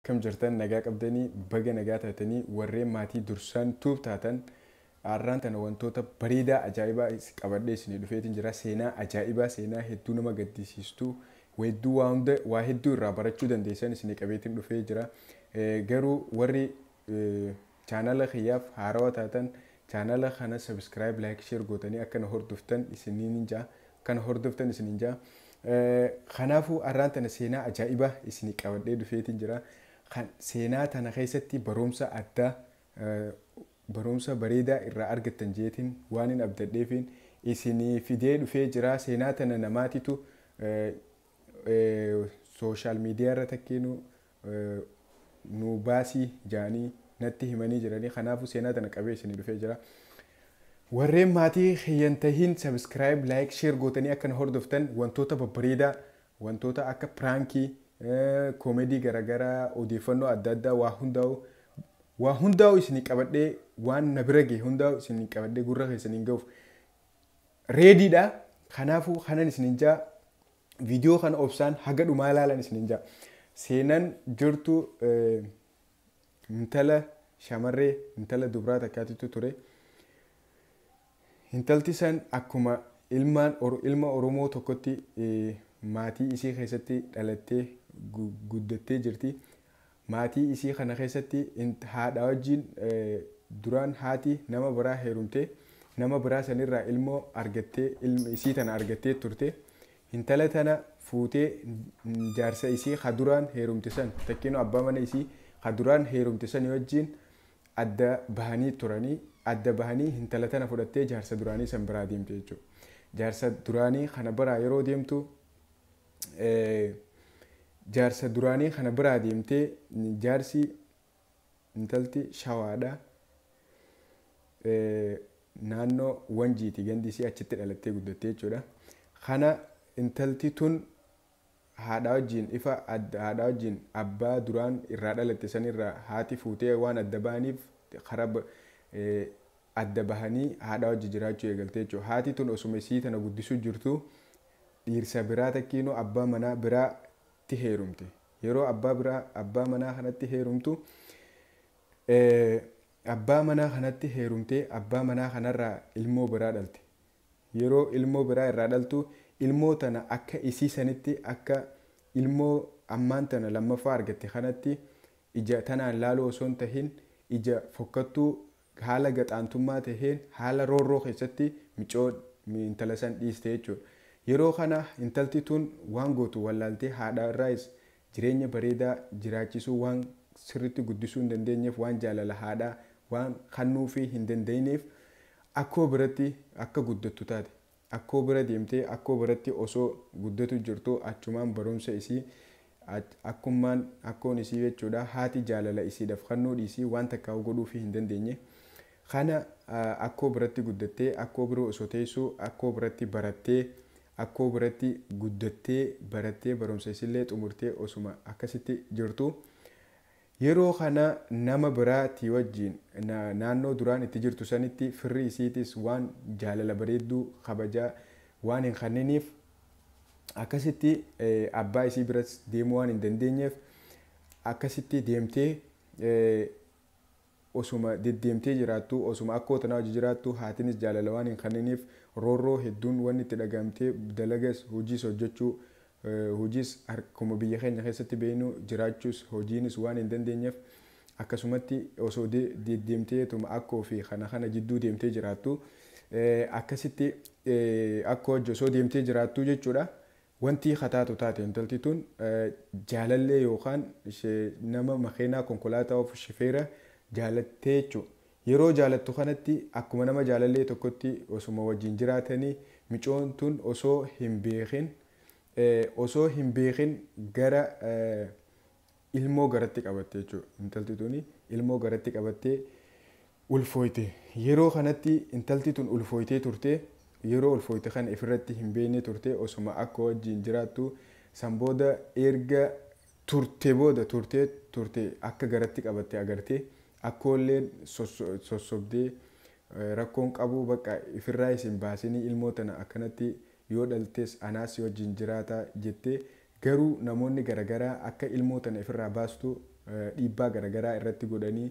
akkam jirtan nagaa qabdanii baga nagaa taatanii warreen maatii dursaan tuub taatan arraan tana wantoota bareedaa ajaa'ibaa qabadhee isinii dhufeetiin jira. Seenaa ajaa'ibaa, seenaa hedduu nama gaddisiistu, hedduu waa hedduu irraa barachuu dandeessan isinii qabeetiin dhufee jira. Garuu warri chaanala kiyyaaf haarawaa taatan chaanala kana subscribe, like, share gootanii akka na hordoftan isiniin jaa, kana hordoftan isiniin jaa. Kanaafuu arraan tana seenaa ajaa'ibaa isinii qabadhee dhufeetiin jira. Seenaa tana keessatti barumsa addaa, barumsa bareedaa irraa argattan jeetiin waan hin abdadheefiin isinii fidee dhufee jira. Seenaa tana namaatitu sooshaal miidiyaa irra takkeenu nu baasii jaanii natti himanii jiranii. Kanaafuu seenaa tana qabee isinii dhufee jira. Warreen maatii xiyyan tahin subscribe, like, share gootanii akka na hordoftan wantoota babbareedaa, wantoota akka pranki, komedii garagaraa, odeeffannoo adda addaa waa hundaa'u isinii qabadhee waan na bira gahe hundaa'u isinii qabadhee gurra keessaniin ga'uuf reediidha. Kanaafuu kanan isiniin jaa viidiyoo kana obsaan haga dhumaa ilaalan isiniin jaa. Seenaan jirtu intala shamarree, intala dubraa takkaatitu ture. Intalti san akkuma ilma Oromoo tokkotti maatii isii keessatti dhalattee guddattee jirti. Maatii isii kana keessatti haadha wajjin duraan haati nama biraa heerumtee nama biraa sanirraa ilmoo argattee isii tana argattee turte. Intala tana fuutee jaarsa isii kaduraan heerumte san takkiinoo abbaa mana isii kaduraan heerumte san wajjin adda bahanii turanii. Adda bahanii intala tana fudhattee jaarsa duraanii san biraa deemte jechuudha. Jaarsa duraanii kana biraa yeroo deemtu jaarsa duraanii kana biraa deemtee jaarsi intalti shawaadha. Naannoo Wanjiiti gandi isii achitti dhalattee guddattee jechuudha. Kana intalti tun haadha wajjin abbaa duraan irraa dhalatte sanirraa haati fuutee waan adda bahaniif karaa adda bahanii haadha wajji jiraachuu eegaltee jechuudha. Haati tun osuma isii tana guddisuu jirtu dhiirsa biraa takkiinoo abbaa manaa biraatti heerumte. Yeroo abbaa manaa kanatti heerumtu abbaa manaa kanatti heerumtee abbaa manaa kanarraa ilmoo biraa dhalte. Yeroo ilmoo biraa irraa dhaltu ilmoo tana akka isii sanitti akka ilmoo ammaan tana lammaffaa argatte kanatti ija tanaan laaluu osoo hin tahin ija fokkattuu haala gaxaantummaa taheen haala roorroo keessatti micoo intala san dhiiste jechuudha. Yeroo kana intalti tun waan gootu wallaaltee haadha irraas jireenya bareedaa jiraachisuu waan sirriitti guddisuu hin dandeenyeef waan jaalala haadhaa waan kannuufii hin dandeenyeef akkoo biratti akka guddattu taate. Akkoo bira deemtee akkoo biratti osoo guddatu jirtu achumaan barumsa isii akkoon isii jechuudha. Haati jaalala isiidhaaf kannuu dhiisii waan takkaa godhuufii hin dandeenye. Kana akkoo biratti guddattee akkoo bira osoo teessuu akkoo biratti barattee akkoo biratti guddattee barattee barumsa isillee xumurtee osuma akkasitti jirtu. Yeroo kana nama biraatti wajjin naannoo duraan itti jirtu sanitti firri isiitis waan jaalala bareedduu kabajaa waan hin kanniniif akkasitti abbaa isii biras deemuu waan hin dandeenyeef akkasitti deemtee osuma deddeemtee jiraattu osuma akkoo tanaa hojii jiraattu haatinis jaalala waan hin kanniniif roorroo hedduun wanni itti dhagamtee dalagas hojiis hojjechuu hojiis akkuma biyya keenya keessatti beeknu jiraachuus hojiinis waan hin dandeenyeef akkasumatti osoo deddeemteetuma akkoo fi kana jidduu deemtee jiraattu akkasitti akkoo hojii osoo deemtee jiraattu jechuudha. Wanti hataatu taate intalti tun jaalallee yookaan nama makeenaa konkolaataa of shifeera jaalattee jechuudha. Yeroo jaalattu kanatti akkuma nama jaalallee tokkotti osuma wajjin jiraatanii micoon tun osoo hin beekin gara ilmoo garatti qabatte jechuudha. Intalti tuni ilmoo garatti qabattee ulfooyte. Yeroo kanatti intalti tun ulfooytee turte. Yeroo ulfooyte kana ifirratti hin beekne turte osuma akka wajjin jiraattu san booda erga turte akka garatti qabatte agarte akkoolleen sossobdee rakkoon qabu bakka ifirraa isin baasinii ilmoo tana akkanatti yoo dhaltes anaas wajjin jiraata jettee garuu namoonni garagaraa akka ilmoo tana ifirraa baastu dhiibbaa garaagaraa irratti godhanii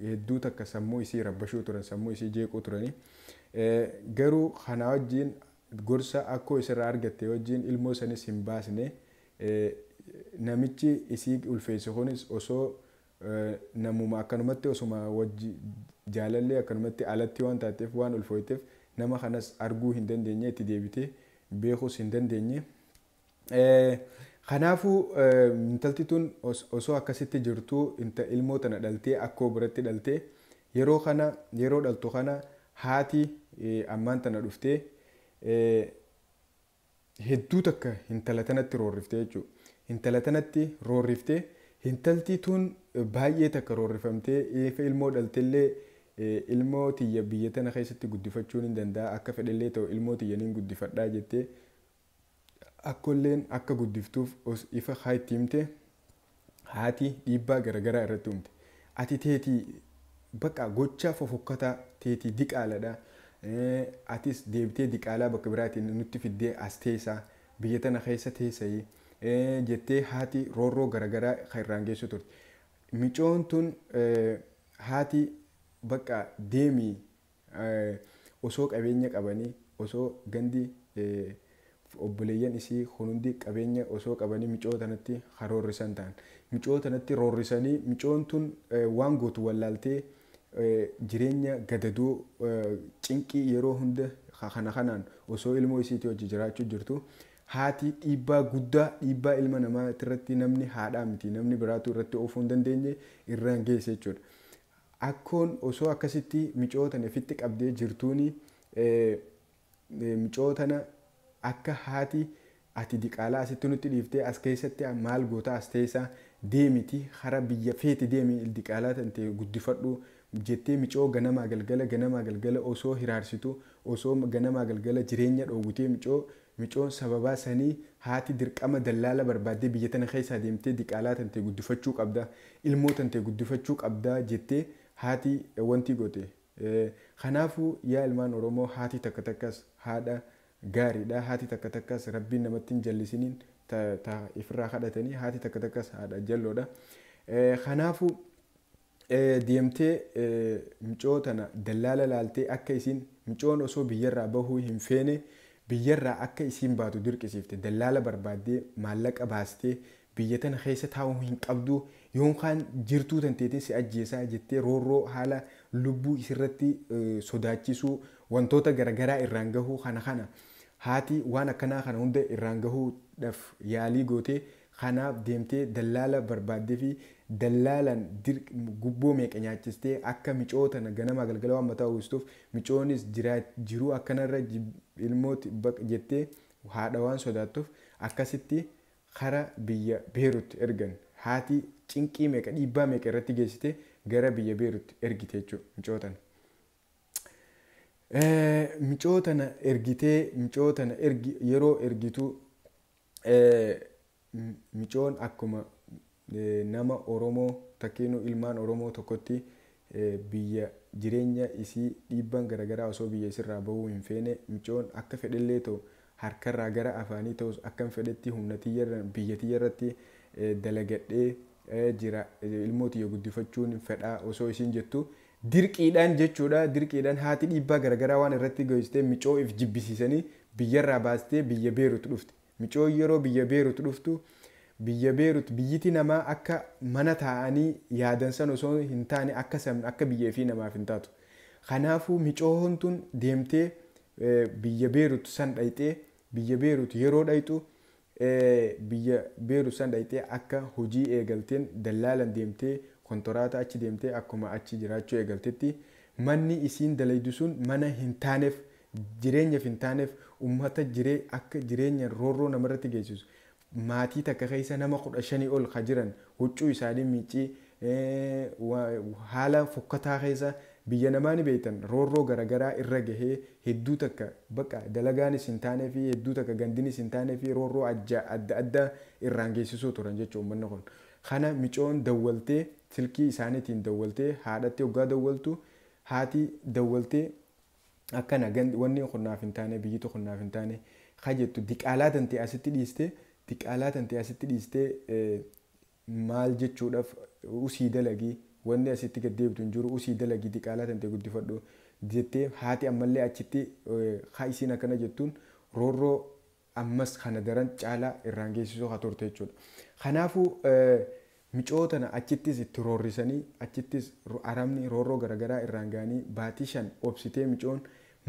hedduu takka sammuu isii rabbashuu turan sammuu isii jeequu turanii garuu kana wajjin gorsa akkoo isirraa argatte wajjin ilmoo sanis hin baasne namichi isii ulfeesse kunis osoo namuma akkanumatti osuma wajji jaalallee akkanumatti alatti waan taateef waan ulfooyteef nama kanas arguu hin dandeenye itti deebitee beekuus hin dandeenye. Kanaafuu intalti tun osoo akkasitti jirtu ilmoo tana dhaltee akkoo biratti dhaltee yeroo dhaltu kana haati ammaan tana dhuftee hedduu takka intala tanatti roorriftee jechuudha. Intala tanatti roorriftee intalti tun baay'ee takka roorrifamtee ilmoo dhaltellee ilmoo tiyya biyya tana keessatti guddifachuun hin danda'a akka fedhellee ta'u ilmoo tiyya niin guddifadhaa jettee akkolleen akka guddiftuuf ifa haa itti himte haati dhiibbaa garaagaraa irratti humte. Ati teetii bakka gochaa fofokkataa teetii diqaaladha. Atis deebitee diqaalaa bakka biraatiin nutti fiddee as teessaa biyya tana keessa teessayii jettee haati roorroo garaagaraa kan irraan geessu turte. Micoon tun haati bakka deemii osoo qabeenya qabanii osoo gandi obboleeyyan isii hundi qabeenya osoo qabanii micoo tanatti roorrisan ta'an. Micoo tanatti roorrisanii micoon tun waan gootu wallaaltee jireenya gadadoo cinqii yeroo hunda kanaan osoo ilmoo isiitii hojii jiraachuu jirtu haati dhiibbaa guddaa dhiibbaa ilma namaa irratti namni haadhaa miti namni biraatu irratti oofuu hin dandeenye irraan geesse jechuudha. Akkoon osoo akkasitti micoo tana ofitti qabdee jirtuuni micoo tana akka haati ati diqaalaa asitti nutti dhiiftee as keessatti maal goota as teessaa deemiti hara biyya feeti deemi diqaalaa tante guddifadhu jettee micoo ganamaa galgala osoo hiraarsitu osoo ganamaa galgala jireenya dhoowwitee micoon sababaa sanii haati dirqama dallaala barbaaddee biyya tana keessaa deemtee diqaalaa tante guddifachuu qabda ilmoo tante guddifachuu qabda jettee haati wanti goote. Kanaafuu yaa ilmaan Oromoo haati takka takkas haadha gaariidha. Haati takka takkas rabbiin namatti hin jallisiniin ifirraa kadhatanii haati takka takkas haadha jalloodha. Kanaafuu deemtee micoo tana dallaala laaltee akka isiin micoon osoo biyyarraa bahuu hin feene biyyarraa akka isiin baatu dirqisiifte dallaala barbaaddee maallaqa baastee biyya tana keessa taa'uu hin qabdu yookaan jirtuu tanteetiin si ajjeesaa jettee roorroo haala lubbuu isirratti sodaachisuu wantoota garaagaraa irraan gahuu kana haati waan akkanaa kana hunda irraan gahuudhaaf yaalii gootee kanaaf deemtee dallaala barbaaddee fi dallaalan gubboo meeqa nyaachistee akka micoo tana ganama galgala waan mataa uwwistuuf micoonis jiruu akkanarra ilmooti jettee haadha waan sodaattuuf akkasitti kara biyya Beeruutti ergan. Haati cinqii meeqa dhiibbaa meeqa irratti geessite gara biyya Beeruutti ergite jechuudha micoo tana. Micoo tana ergitee yeroo ergitu micoon akkuma nama Oromoo takkeenu ilmaan Oromoo tokkotti biyya jireenya isii dhiibbaan garaagaraa osoo biyya isirraa bahuu hin feene micoon akka fedhellee ta'u harkarraa gara afaanii ta'us akkam fedhetti humna biyya tiyyarratti dalagadhee jira ilmoo tiyya guddifachuun fedhaa osoo isiin jettu dirqiidhaan jechuudha. Dirqiidhaan haati dhiibbaa garaagaraa waan irratti geessitee micoo if jibbisiisanii biyyarraa baastee biyya Beeruutti dhufte. Micoo yeroo biyya Beeruutti dhuftu biyya Beeruutti biyyiti namaa akka mana taa'anii yaadan san osoo hin taane akka biyyee fi namaaf hin taatu. Kanaafuu micoon tun deemtee biyya Beeruutti san dhayxee biyya Beeruutti yeroo dhayxu biyya Beeruutti san dhayxee akka hojii eegalteen dallaalan deemtee kontoraataa achi deemtee akkuma achi jiraachuu eegaltetti manni isiin dalaydu sun mana hin taaneef jireenyaaf hin taaneef uummata akka jireenya roorroo namarratti geessisu maatii takka keessa nama 15 ol ka jiran huccuu isaanii miicii haala fokkataa keessa biyya namaa ni beektan roorroo garaagaraa irra gahee hedduu takka bakka dalagaanis hin taanee fi hedduu takka gandinis hin taanee fi roorroo adda addaa irraan geessisuu turan jechuudha uummanni kun. Kana micoon dawwaltee silkii isaaniitiin dawwaltee haadhatti hoggaa dawwaltu haati dawwaltee akkana wanni qonnaaf hin taane biyyitu qonnaaf hin taane ka jettu diqaalaa tantee asitti dhiistee maal jechuudhaaf usii dalagii wanni asitti gad deebitu hin jiru usii dalagii diqaalaa tante guddifadhu jettee haati ammallee achitti haa isiin akkana jettuun roorroo ammas kana daran caalaa irraan geessisuu haa turte jechuudha. Kanaafuu micootana achittis itti roorrisanii achittis aramni roorroo garagaraa irraan ga'anii baatii 5 obsitee micoon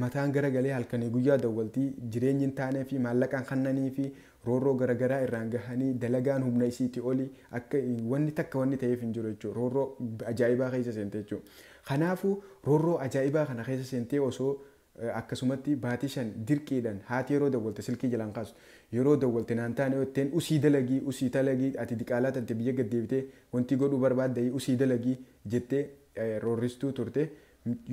mataan garagalee halkanii guyyaa dawwaltii jireenyi hin taanee fi maallaqaan kannanii fi roorroo garagaraa irraan gahanii dalagaan humna isiitti oli akka wanni takka wanni ta'eef hin jiru jechuudha. Roorroo ajaa'ibaa keessa seentee jechuudha. Kanaafuu roorroo ajaa'ibaa kana keessa seentee osoo akkasumatti baatii 5 dirqiidhaan haati yeroo dawwalte silkii jalaan kaastu yeroo dawwalte naan taane yooteen usii dalagii ati diqaalaa tante biyya gad deebitee wanti godhuu barbaadde usii dalagii jettee roorristuu turte.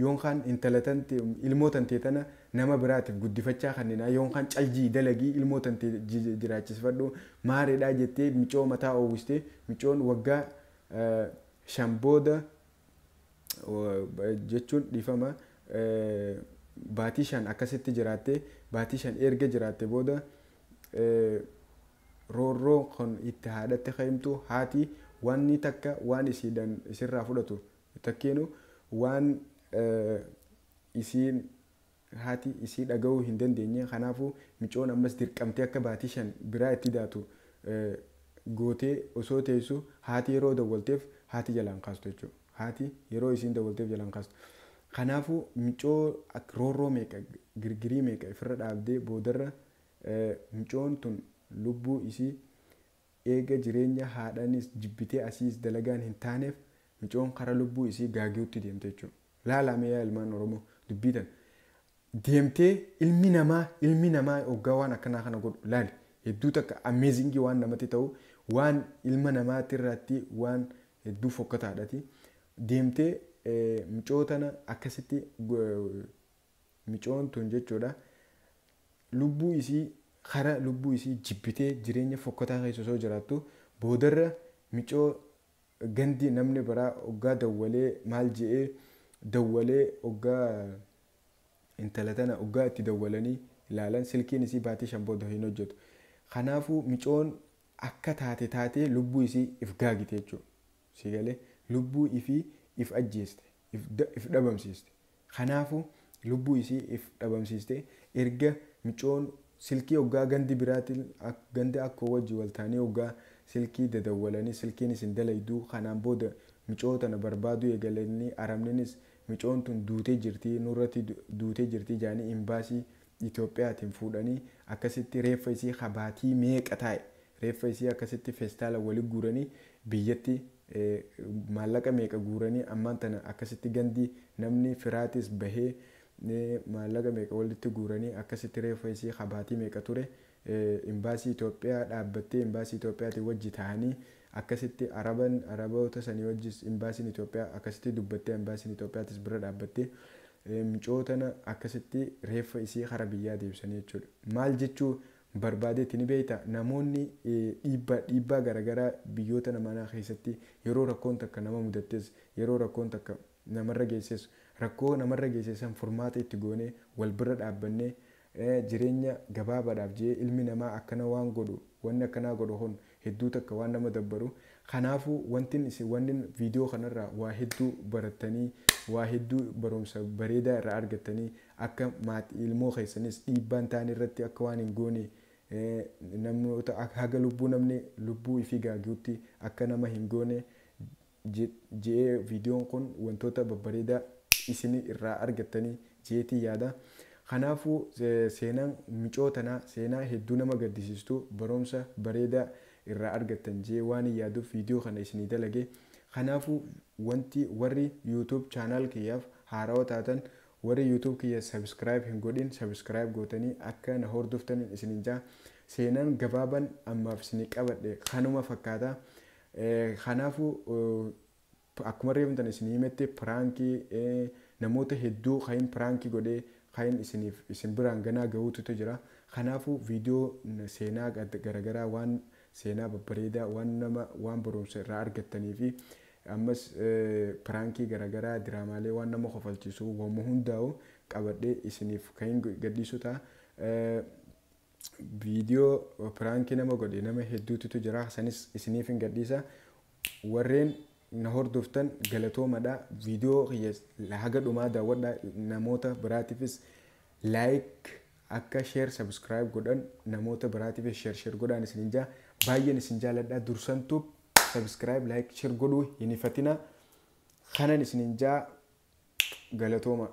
Yoonkaan intala tante ilmoo tante tana nama biraatiif guddifachaa kannina yoonkaan caljii dalagii ilmoo tante jiraachisfadhu maareedhaa jettee micoo mataa oowwiste micoon waggaa 5 booda jechuun dhiifama baatii 5 akkasitti jiraatte baatii 5 erga jiraatte booda roorroo kun itti haadhatte qaymtu haati wanni takka waan isirraa fudhatu takkeenu waan isiin haati isii dhaga'uu hin dandeenye. Kanaafuu micoon ammas dirqamtee akka baatii 5 biraa itti daatu gootee osoo teessu haati yeroo dawwalteef haati jalaan kaastu jechuudha. Haati yeroo isiin dawwalteef jalaan kaastu. Kanaafuu micoo roorroo meeqa girgirii meeqa ifirra dhaabdee boodarra micoon tun lubbuu isii eega jireenya haadhanis jibbitee asiis dalagaan hin taaneef micoon kara lubbuu isii gaagiutti deemte jechuudha. Laalamee yaa ilmaan Oromoo dubbitan deemtee ilmi namaa hoggaa waan akkanaa kana godhu laali hedduu takka amazingii waan namatti ta'u waan ilma namaatti irratti waan hedduu fokkataadhati deemtee micootana akkasitti micoon tun jechuudha lubbuu isii kara lubbuu isii jibbitee jireenya fokkataa keessa osoo jiraattu boodarra micoo gandi namni biraa hoggaa dawwalee maal je'ee dawwalee hoggaa intala tana hoggaa itti dawwalanii ilaalan silkiin isii baatii 5 booda hin hojjetu. Kanaafuu micoon akka taatee lubbuu isii if gaagite jechuudha. Sigalee lubbuu ifii if ajjeeste if dhabamsiiste. Kanaafuu lubbuu isii if dhabamsiiste erga micoon silkii hoggaa gandi biraatiin gandi akka wajji waltaanii hoggaa silkii dadawwalanii silkiin isin dalayduu kanaan booda micootana barbaadu eegalanii aramninis micoon tun duutee jirtii nurratti duutee jirtii jaanii imbaasii Itoophiyaatiin fuudhanii akkasitti reeffa isii habaatii meeqa taa'e reeffa isii akkasitti feestaala wali guuranii biyyatti maallaqa meeqa guuranii ammaan tana akkasitti gandi namni firaatis bahee maallaqa meeqa walitti guuranii akkasitti reeffa isii habaatii meeqa ture imbaasii Itoophiyaa dhaabbattee imbaasii Itoophiyaatiin wajji ta'anii akkasitti araboota sanii wajjis imbaasiin Itoophiyaa akkasitti dubbattee imbaasiin Itoophiyaatis bira dhaabbattee micootana akkasitti reeffa isii hara biyyaa deebisanii jechuudha. Maal jechuu barbaadeetti ni beekta namoonni dhiibbaa garagaraa biyyoota namaa keessatti yeroo rakkoon takka nama mudattes yeroo rakkoon takka namarra geesses rakkoo namarra geessesan furmaata itti goonee wal bira dhaabbannee jireenya gabaabaadhaaf jee ilmi namaa akkana waan godhu wanni akkanaa godhu hon hedduu takka waan nama dabbaru. Kanaafuu wanti viidiyoo kanarraa waa hedduu barattanii waa hedduu barumsa bareedaa irraa argattanii akka ilmoo keessanis dhiibbaan ta'an irratti akka waan hin goone namoota haga namni lubbuu ifii gaagiutti akka nama hin goone je'ee viidiyoon kun wantoota babbareedaa isin irraa argattanii jeetii yaada. Kanaafuu seenaan micootanaa seenaa hedduu nama gaddisiistu barumsa bareedaa irraa argattan jee waan yaaduuf viidiyoo kana isinii dalage. Kanaafuu wanti warri YouTube channel kiyyaaf haarawaa taatan warri YouTube kiyya subscribe hin godhin subscribe gootanii akka na hordoftan isinin jaa. Seenaan gabaaban ammaaf isinii qabadhe kanuma fakkaata. Kanaafuu akkuma reefamtan isinii himette piraankii namoota hedduu kan piraankii godhee kan isin biraan ganaa gahuutu jira. Kanaafuu viidiyoo seenaa garagaraa waan seenaa babbareedaa waan barumsa irraa argattanii fi ammas piraankii garagaraa diraamaalee waan nama kofalchiisu waan hundaa'u qabadhee isiniif kan gadhiisu ta'a. Viidiyoo piraankii nama godhe nama hedduutu jira sanis isiniif hin gadhiisa. warreen na hordoftan galatoomadha. Viidiyoo haga dhumaa daawwadha. Namoota biraatiifis like akka share subscribe godhan namoota biraatiifis share godhan isin jaa baay'een isin jaaladha. Dursantuu subscribe like share godhuu hin ifatina. Kanan isin jaa galatooma.